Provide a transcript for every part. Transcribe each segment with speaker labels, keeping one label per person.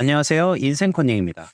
Speaker 1: 안녕하세요. 인생커닝입니다.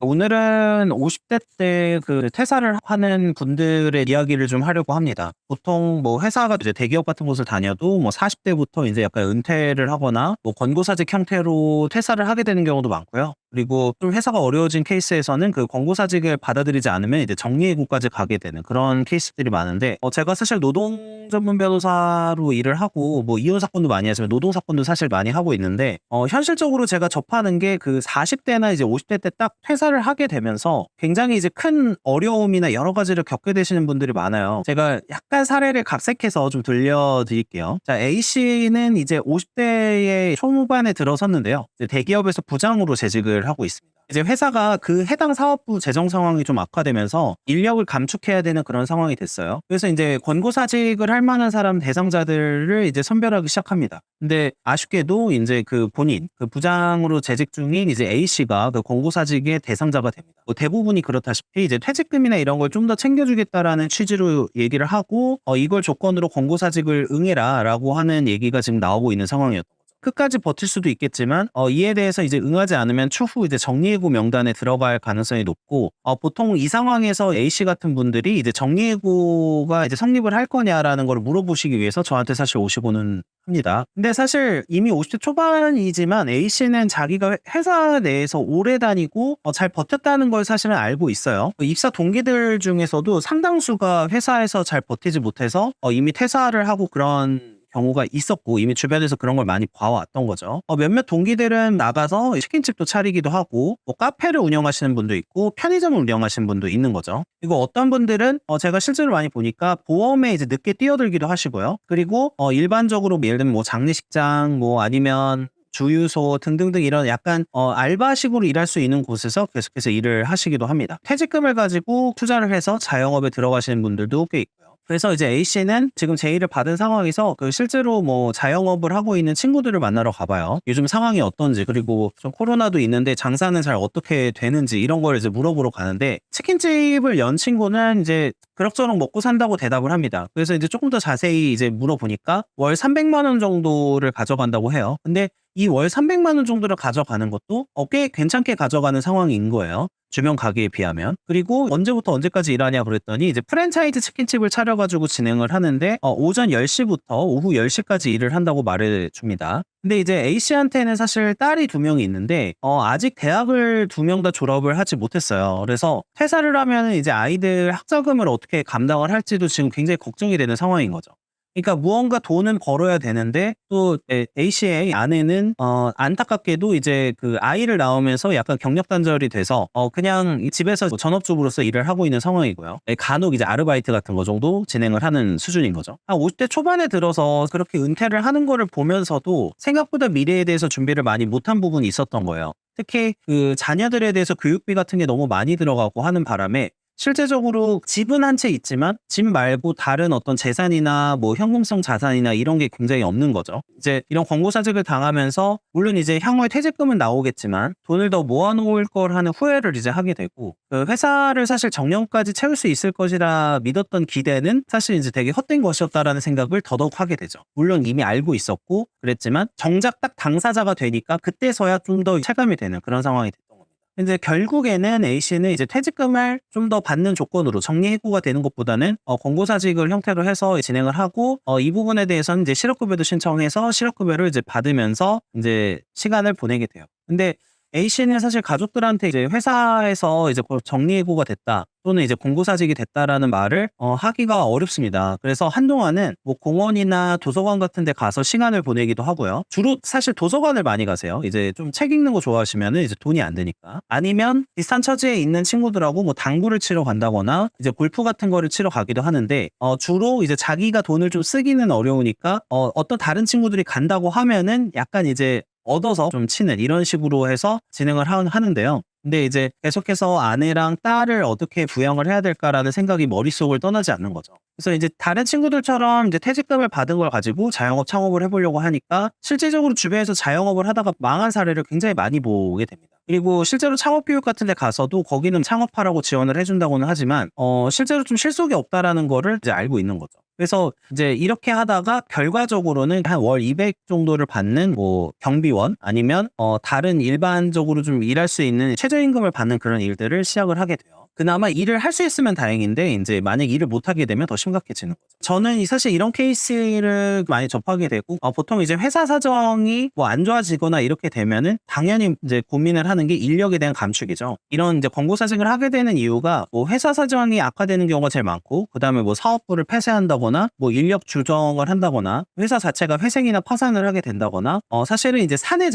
Speaker 1: 오늘은 50대 때 그 퇴사를 하는 분들의 이야기를 좀 하려고 합니다. 보통 뭐 회사가 이제 대기업 같은 곳을 다녀도 뭐 40대부터 이제 약간 은퇴를 하거나 뭐 권고사직 형태로 퇴사를 하게 되는 경우도 많고요. 그리고 좀 회사가 어려워진 케이스에서는 그 권고사직을 받아들이지 않으면 이제 정리해고까지 가게 되는 그런 케이스들이 많은데, 제가 사실 노동 전문 변호사로 일을 하고 뭐 이혼 사건도 많이 하지만 노동 사건도 사실 많이 하고 있는데, 현실적으로 제가 접하는 게 그 40대나 이제 50대 때 딱 퇴사를 하게 되면서 굉장히 이제 큰 어려움이나 여러 가지를 겪게 되시는 분들이 많아요. 제가 약간 사례를 각색해서 좀 들려드릴게요. 자, A씨는 이제 50대의 초반에 들어섰는데요. 이제 대기업에서 부장으로 재직을 하고 있습니다. 이제 회사가 그 해당 사업부 재정 상황이 좀 악화되면서 인력을 감축해야 되는 그런 상황이 됐어요. 그래서 이제 권고사직을 할 만한 사람 대상자들을 이제 선별하기 시작합니다. 근데 아쉽게도 이제 그 본인, 그 부장으로 재직 중인 이제 A씨가 그 권고사직의 대상자가 됩니다. 뭐 대부분이 그렇다시피 이제 퇴직금이나 이런 걸 좀 더 챙겨주겠다라는 취지로 얘기를 하고, 이걸 조건으로 권고사직을 응해라라고 하는 얘기가 지금 나오고 있는 상황이었던 거죠. 끝까지 버틸 수도 있겠지만 이에 대해서 이제 응하지 않으면 추후 이제 정리해고 명단에 들어갈 가능성이 높고, 보통 이 상황에서 A씨 같은 분들이 이제 정리해고가 이제 성립을 할 거냐라는 걸 물어보시기 위해서 저한테 사실 오시고는 합니다. 근데 사실 이미 50대 초반이지만 A씨는 자기가 회사 내에서 오래 다니고 잘 버텼다는 걸 사실은 알고 있어요. 입사 동기들 중에서도 상당수가 회사에서 잘 버티지 못해서 이미 퇴사를 하고 그런 경우가 있었고, 이미 주변에서 그런 걸 많이 봐왔던 거죠. 몇몇 동기들은 나가서 치킨집도 차리기도 하고 뭐 카페를 운영하시는 분도 있고 편의점을 운영하시는 분도 있는 거죠. 그리고 어떤 분들은 제가 실제로 많이 보니까 보험에 이제 늦게 뛰어들기도 하시고요. 그리고 일반적으로 예를 들면 뭐 장례식장 뭐 아니면 주유소 등등등 이런 약간 알바식으로 일할 수 있는 곳에서 계속해서 일을 하시기도 합니다. 퇴직금을 가지고 투자를 해서 자영업에 들어가시는 분들도 꽤 있고요. 그래서 이제 A씨는 지금 제의를 받은 상황에서 그 실제로 뭐 자영업을 하고 있는 친구들을 만나러 가봐요. 요즘 상황이 어떤지, 그리고 좀 코로나도 있는데 장사는 잘 어떻게 되는지 이런 걸 이제 물어보러 가는데, 치킨집을 연 친구는 이제 그럭저럭 먹고 산다고 대답을 합니다. 그래서 이제 조금 더 자세히 이제 물어보니까 월 300만 원 정도를 가져간다고 해요. 근데 이 월 300만 원 정도를 가져가는 것도 꽤 괜찮게 가져가는 상황인 거예요. 주변 가게에 비하면. 그리고 언제부터 언제까지 일하냐 그랬더니 이제 프랜차이즈 치킨집을 차려가지고 진행을 하는데 오전 10시부터 오후 10시까지 일을 한다고 말해 줍니다. 근데 이제 A씨한테는 사실 딸이 2명이 있는데 아직 대학을 2명 다 졸업을 하지 못했어요. 그래서 퇴사를 하면 이제 아이들 학자금을 어떻게 감당을 할지도 지금 굉장히 걱정이 되는 상황인 거죠. 그러니까 무언가 돈은 벌어야 되는데, 또 A씨의 아내는 안타깝게도 이제 그 아이를 낳으면서 약간 경력 단절이 돼서 그냥 이 집에서 뭐 전업주부로서 일을 하고 있는 상황이고요. 간혹 이제 아르바이트 같은 거 정도 진행을 하는 수준인 거죠. 한 50대 초반에 들어서 그렇게 은퇴를 하는 거를 보면서도 생각보다 미래에 대해서 준비를 많이 못한 부분이 있었던 거예요. 특히 그 자녀들에 대해서 교육비 같은 게 너무 많이 들어가고 하는 바람에 실제적으로 집은 한 채 있지만 집 말고 다른 어떤 재산이나 뭐 현금성 자산이나 이런 게 굉장히 없는 거죠. 이제 이런 권고사직을 당하면서 물론 이제 향후에 퇴직금은 나오겠지만 돈을 더 모아놓을 걸 하는 후회를 이제 하게 되고, 그 회사를 사실 정년까지 채울 수 있을 것이라 믿었던 기대는 사실 이제 되게 헛된 것이었다라는 생각을 더더욱 하게 되죠. 물론 이미 알고 있었고 그랬지만 정작 딱 당사자가 되니까 그때서야 좀 더 체감이 되는 그런 상황이 됐던 겁니다. 근데 결국에는 A씨는 이제 퇴직금을 좀 더 받는 조건으로 정리해고가 되는 것보다는 권고사직을 형태로 해서 진행을 하고, 이 부분에 대해서는 이제 실업급여도 신청해서 실업급여를 이제 받으면서 이제 시간을 보내게 돼요. 근데 A씨는 사실 가족들한테 이제 회사에서 이제 정리해고가 됐다 또는 이제 권고사직이 됐다라는 말을 하기가 어렵습니다. 그래서 한동안은 뭐 공원이나 도서관 같은 데 가서 시간을 보내기도 하고요. 주로 사실 도서관을 많이 가세요. 이제 좀 책 읽는 거 좋아하시면은 이제 돈이 안 드니까. 아니면 비슷한 처지에 있는 친구들하고 뭐 당구를 치러 간다거나 이제 골프 같은 거를 치러 가기도 하는데, 주로 이제 자기가 돈을 좀 쓰기는 어려우니까 어떤 다른 친구들이 간다고 하면은 약간 이제 얻어서 좀 치는 이런 식으로 해서 진행을 하는데요. 근데 이제 계속해서 아내랑 딸을 어떻게 부양을 해야 될까라는 생각이 머릿속을 떠나지 않는 거죠. 그래서 이제 다른 친구들처럼 이제 퇴직금을 받은 걸 가지고 자영업 창업을 해보려고 하니까 실질적으로 주변에서 자영업을 하다가 망한 사례를 굉장히 많이 보게 됩니다. 그리고 실제로 창업교육 같은 데 가서도 거기는 창업하라고 지원을 해준다고는 하지만 실제로 좀 실속이 없다라는 거를 이제 알고 있는 거죠. 그래서 이제 이렇게 하다가 결과적으로는 한 월 200 정도를 받는 뭐 경비원 아니면 다른 일반적으로 좀 일할 수 있는 최저임금을 받는 그런 일들을 시작을 하게 돼요. 그나마 일을 할 수 있으면 다행인데 이제 만약 일을 못 하게 되면 더 심각해지는 거죠. 저는 사실 이런 케이스를 많이 접하게 되고 보통 이제 회사 사정이 뭐 안 좋아지거나 이렇게 되면은 당연히 이제 고민을 하는 게 인력에 대한 감축이죠. 이런 이제 권고사직을 하게 되는 이유가 뭐 회사 사정이 악화되는 경우가 제일 많고 그다음에 뭐 사업부를 폐쇄한다거나 뭐 인력 조정을 한다거나 회사 자체가 회생이나 파산을 하게 된다거나 사실은 이제 사내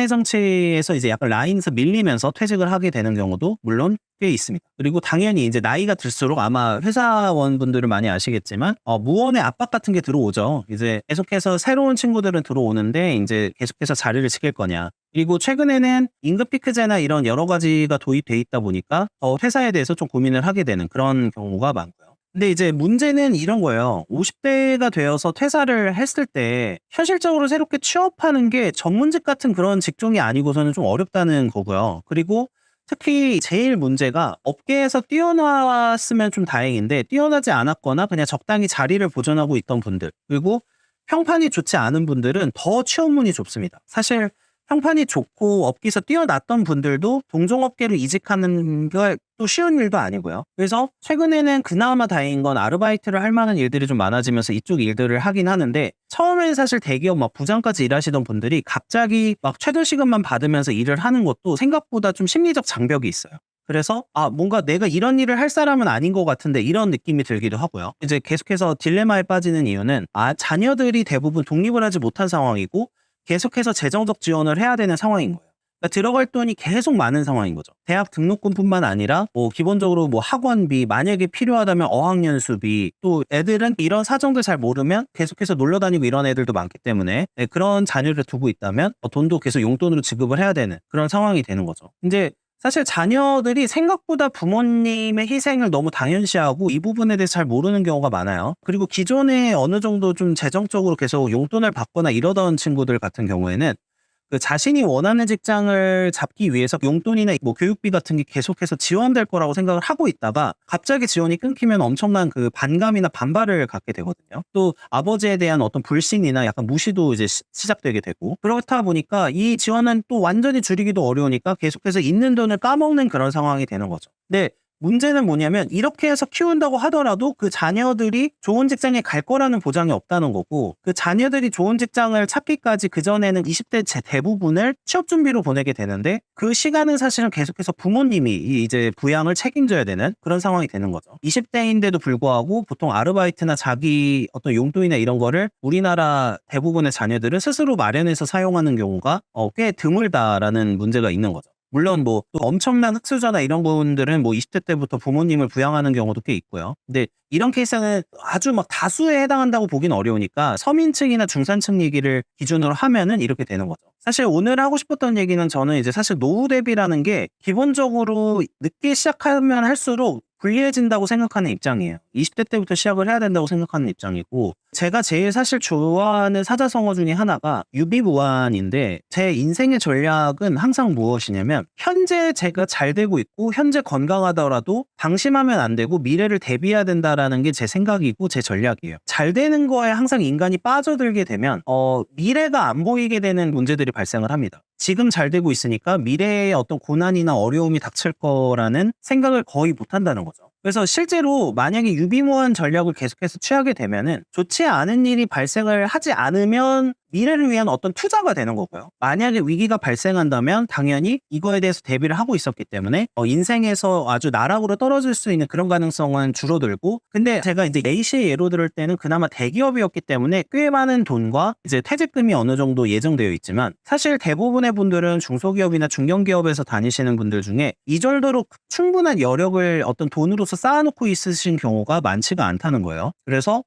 Speaker 1: 정치에서 이제 약간 라인에서 밀리면서 퇴직을 하게 되는 경우도 물론 꽤 있습니다. 그리고 당연히 이제 나이가 들수록 아마 회사원분들은 많이 아시겠지만 무언의 압박 같은 게 들어오죠. 이제 계속해서 새로운 친구들은 들어오는데 이제 계속해서 자리를 지킬 거냐. 그리고 최근에는 임금 피크제나 이런 여러 가지가 도입돼 있다 보니까 회사에 대해서 좀 고민을 하게 되는 그런 경우가 많고요. 근데 이제 문제는 이런 거예요. 50대가 되어서 퇴사를 했을 때 현실적으로 새롭게 취업하는 게 전문직 같은 그런 직종이 아니고서는 좀 어렵다는 거고요. 그리고 특히 제일 문제가 업계에서 뛰어났으면 좀 다행인데 뛰어나지 않았거나 그냥 적당히 자리를 보존하고 있던 분들 그리고 평판이 좋지 않은 분들은 더 취업문이 좁습니다. 사실 평판이 좋고 업계에서 뛰어났던 분들도 동종업계로 이직하는 게 또 쉬운 일도 아니고요. 그래서 최근에는 그나마 다행인 건 아르바이트를 할 만한 일들이 좀 많아지면서 이쪽 일들을 하긴 하는데 처음엔 사실 대기업 막 부장까지 일하시던 분들이 갑자기 막 최저시급만 받으면서 일을 하는 것도 생각보다 좀 심리적 장벽이 있어요. 그래서 뭔가 내가 이런 일을 할 사람은 아닌 것 같은데 이런 느낌이 들기도 하고요. 이제 계속해서 딜레마에 빠지는 이유는 자녀들이 대부분 독립을 하지 못한 상황이고 계속해서 재정적 지원을 해야 되는 상황인 거예요. 그러니까 들어갈 돈이 계속 많은 상황인 거죠. 대학 등록금뿐만 아니라 뭐 기본적으로 뭐 학원비, 만약에 필요하다면 어학연수비, 또 애들은 이런 사정들 잘 모르면 계속해서 놀러 다니고 이런 애들도 많기 때문에 그런 자녀를 두고 있다면 돈도 계속 용돈으로 지급을 해야 되는 그런 상황이 되는 거죠. 이제 사실 자녀들이 생각보다 부모님의 희생을 너무 당연시하고 이 부분에 대해서 잘 모르는 경우가 많아요. 그리고 기존에 어느 정도 좀 재정적으로 계속 용돈을 받거나 이러던 친구들 같은 경우에는 그 자신이 원하는 직장을 잡기 위해서 용돈이나 뭐 교육비 같은 게 계속해서 지원될 거라고 생각을 하고 있다가 갑자기 지원이 끊기면 엄청난 그 반감이나 반발을 갖게 되거든요. 또 아버지에 대한 어떤 불신이나 약간 무시도 이제 시작되게 되고 그렇다 보니까 이 지원은 또 완전히 줄이기도 어려우니까 계속해서 있는 돈을 까먹는 그런 상황이 되는 거죠. 근데 문제는 뭐냐면 이렇게 해서 키운다고 하더라도 그 자녀들이 좋은 직장에 갈 거라는 보장이 없다는 거고 그 자녀들이 좋은 직장을 찾기까지 그전에는 20대 대부분을 취업 준비로 보내게 되는데 그 시간은 사실은 계속해서 부모님이 이제 부양을 책임져야 되는 그런 상황이 되는 거죠. 20대인데도 불구하고 보통 아르바이트나 자기 어떤 용돈이나 이런 거를 우리나라 대부분의 자녀들은 스스로 마련해서 사용하는 경우가 꽤 드물다라는 문제가 있는 거죠. 물론 뭐 또 엄청난 흑수저나 이런 분들은 뭐 20대 때부터 부모님을 부양하는 경우도 꽤 있고요. 근데 이런 케이스는 아주 막 다수에 해당한다고 보긴 어려우니까 서민층이나 중산층 얘기를 기준으로 하면은 이렇게 되는 거죠. 사실 오늘 하고 싶었던 얘기는 저는 이제 사실 노후 대비라는 게 기본적으로 늦게 시작하면 할수록 불리해진다고 생각하는 입장이에요. 20대 때부터 시작을 해야 된다고 생각하는 입장이고 제가 제일 사실 좋아하는 사자성어 중에 하나가 유비무환인데 제 인생의 전략은 항상 무엇이냐면 현재 제가 잘 되고 있고 현재 건강하더라도 방심하면 안 되고 미래를 대비해야 된다라는 게 제 생각이고 제 전략이에요. 잘 되는 거에 항상 인간이 빠져들게 되면 미래가 안 보이게 되는 문제들이 발생을 합니다. 지금 잘 되고 있으니까 미래에 어떤 고난이나 어려움이 닥칠 거라는 생각을 거의 못 한다는 거죠. 그래서 실제로 만약에 유비무환 전략을 계속해서 취하게 되면은 좋지 않은 일이 발생을 하지 않으면 미래를 위한 어떤 투자가 되는 거고요. 만약에 위기가 발생한다면 당연히 이거에 대해서 대비를 하고 있었기 때문에 인생에서 아주 나락으로 떨어질 수 있는 그런 가능성은 줄어들고 근데 제가 이제 A씨의 예로 들을 때는 그나마 대기업이었기 때문에 꽤 많은 돈과 이제 퇴직금이 어느 정도 예정되어 있지만 사실 대부분의 분들은 중소기업이나 중견기업에서 다니시는 분들 중에 이 정도로 충분한 여력을 어떤 돈으로서 쌓아놓고 있으신 경우가 많지가 않다는 거예요. 그래서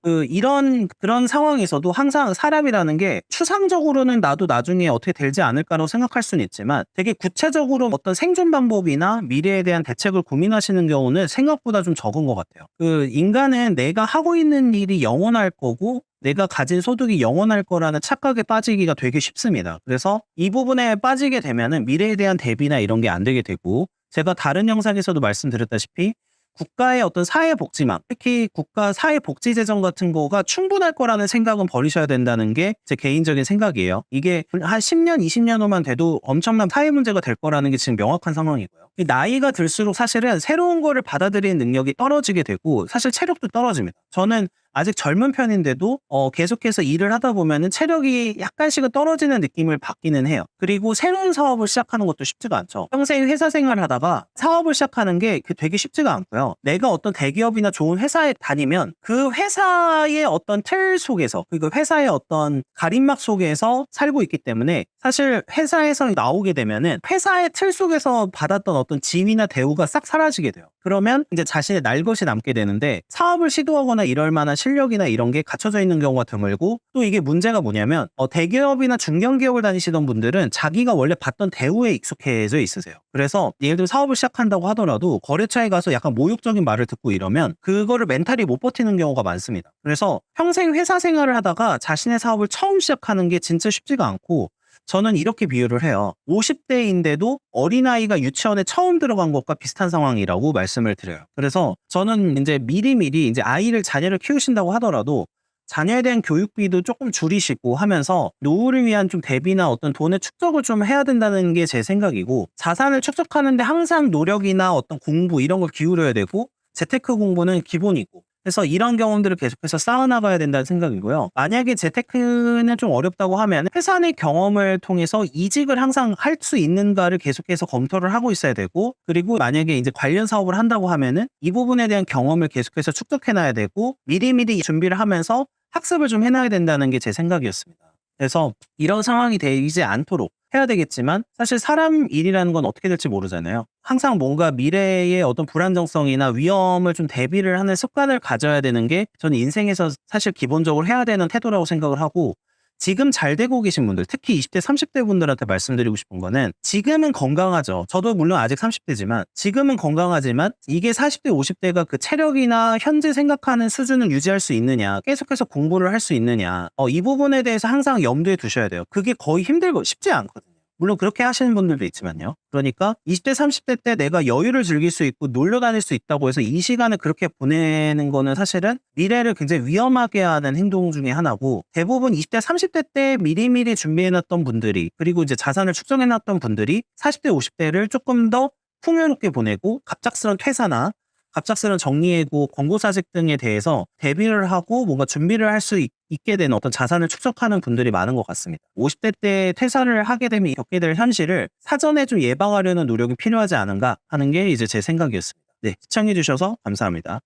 Speaker 1: 그런 상황에서도 항상 사람이라는 게 추상적으로는 나도 나중에 어떻게 되지 않을까라고 생각할 수는 있지만 되게 구체적으로 어떤 생존 방법이나 미래에 대한 대책을 고민하시는 경우는 생각보다 좀 적은 것 같아요. 인간은 내가 하고 있는 일이 영원할 거고 내가 가진 소득이 영원할 거라는 착각에 빠지기가 되게 쉽습니다. 그래서 이 부분에 빠지게 되면은 미래에 대한 대비나 이런 게 안 되게 되고 제가 다른 영상에서도 말씀드렸다시피 국가의 어떤 사회복지망, 특히 국가 사회복지재정 같은 거가 충분할 거라는 생각은 버리셔야 된다는 게 제 개인적인 생각이에요. 이게 한 10년, 20년 후만 돼도 엄청난 사회 문제가 될 거라는 게 지금 명확한 상황이고요. 나이가 들수록 사실은 새로운 거를 받아들이는 능력이 떨어지게 되고 사실 체력도 떨어집니다. 저는 아직 젊은 편인데도 계속해서 일을 하다 보면은 체력이 약간씩은 떨어지는 느낌을 받기는 해요. 그리고 새로운 사업을 시작하는 것도 쉽지가 않죠. 평생 회사 생활을 하다가 사업을 시작하는 게 되게 쉽지가 않고요. 내가 어떤 대기업이나 좋은 회사에 다니면 그 회사의 어떤 틀 속에서, 그리고 회사의 어떤 가림막 속에서 살고 있기 때문에 사실 회사에서 나오게 되면은 회사의 틀 속에서 받았던 어떤 지위나 대우가 싹 사라지게 돼요. 그러면 이제 자신의 날 것이 남게 되는데 사업을 시도하거나 이럴 만한 실력이나 이런 게 갖춰져 있는 경우가 드물고, 또 이게 문제가 뭐냐면 대기업이나 중견기업을 다니시던 분들은 자기가 원래 받던 대우에 익숙해져 있으세요. 그래서 예를 들어 사업을 시작한다고 하더라도 거래처에 가서 약간 모욕적인 말을 듣고 이러면 그거를 멘탈이 못 버티는 경우가 많습니다. 그래서 평생 회사 생활을 하다가 자신의 사업을 처음 시작하는 게 진짜 쉽지가 않고, 저는 이렇게 비유를 해요. 50대인데도 어린아이가 유치원에 처음 들어간 것과 비슷한 상황이라고 말씀을 드려요. 그래서 저는 이제 미리미리 이제 자녀를 키우신다고 하더라도 자녀에 대한 교육비도 조금 줄이시고 하면서 노후를 위한 좀 대비나 어떤 돈의 축적을 좀 해야 된다는 게 제 생각이고, 자산을 축적하는데 항상 노력이나 어떤 공부 이런 걸 기울여야 되고, 재테크 공부는 기본이고, 그래서 이런 경험들을 계속해서 쌓아나가야 된다는 생각이고요. 만약에 재테크는 좀 어렵다고 하면 회사 내 경험을 통해서 이직을 항상 할 수 있는가를 계속해서 검토를 하고 있어야 되고, 그리고 만약에 이제 관련 사업을 한다고 하면은 이 부분에 대한 경험을 계속해서 축적해놔야 되고, 미리미리 준비를 하면서 학습을 좀 해놔야 된다는 게 제 생각이었습니다. 그래서 이런 상황이 되지 않도록 해야 되겠지만, 사실 사람 일이라는 건 어떻게 될지 모르잖아요. 항상 뭔가 미래의 어떤 불안정성이나 위험을 좀 대비를 하는 습관을 가져야 되는 게 저는 인생에서 사실 기본적으로 해야 되는 태도라고 생각을 하고, 지금 잘 되고 계신 분들, 특히 20대, 30대 분들한테 말씀드리고 싶은 거는, 지금은 건강하죠. 저도 물론 아직 30대지만 지금은 건강하지만 이게 40대, 50대가 그 체력이나 현재 생각하는 수준을 유지할 수 있느냐, 계속해서 공부를 할 수 있느냐, 이 부분에 대해서 항상 염두에 두셔야 돼요. 그게 거의 힘들고 쉽지 않거든요. 물론 그렇게 하시는 분들도 있지만요. 그러니까 20대, 30대 때 내가 여유를 즐길 수 있고 놀러 다닐 수 있다고 해서 이 시간을 그렇게 보내는 거는 사실은 미래를 굉장히 위험하게 하는 행동 중에 하나고, 대부분 20대, 30대 때 미리미리 준비해놨던 분들이, 그리고 이제 자산을 축적해놨던 분들이 40대, 50대를 조금 더 풍요롭게 보내고 갑작스런 퇴사나 갑작스런 정리해고 권고사직 등에 대해서 대비를 하고 뭔가 준비를 할 수 있게 되는 어떤 자산을 축적하는 분들이 많은 것 같습니다. 50대 때 퇴사를 하게 되면 겪게 될 현실을 사전에 좀 예방하려는 노력이 필요하지 않은가 하는 게 이제 제 생각이었습니다. 네, 시청해 주셔서 감사합니다.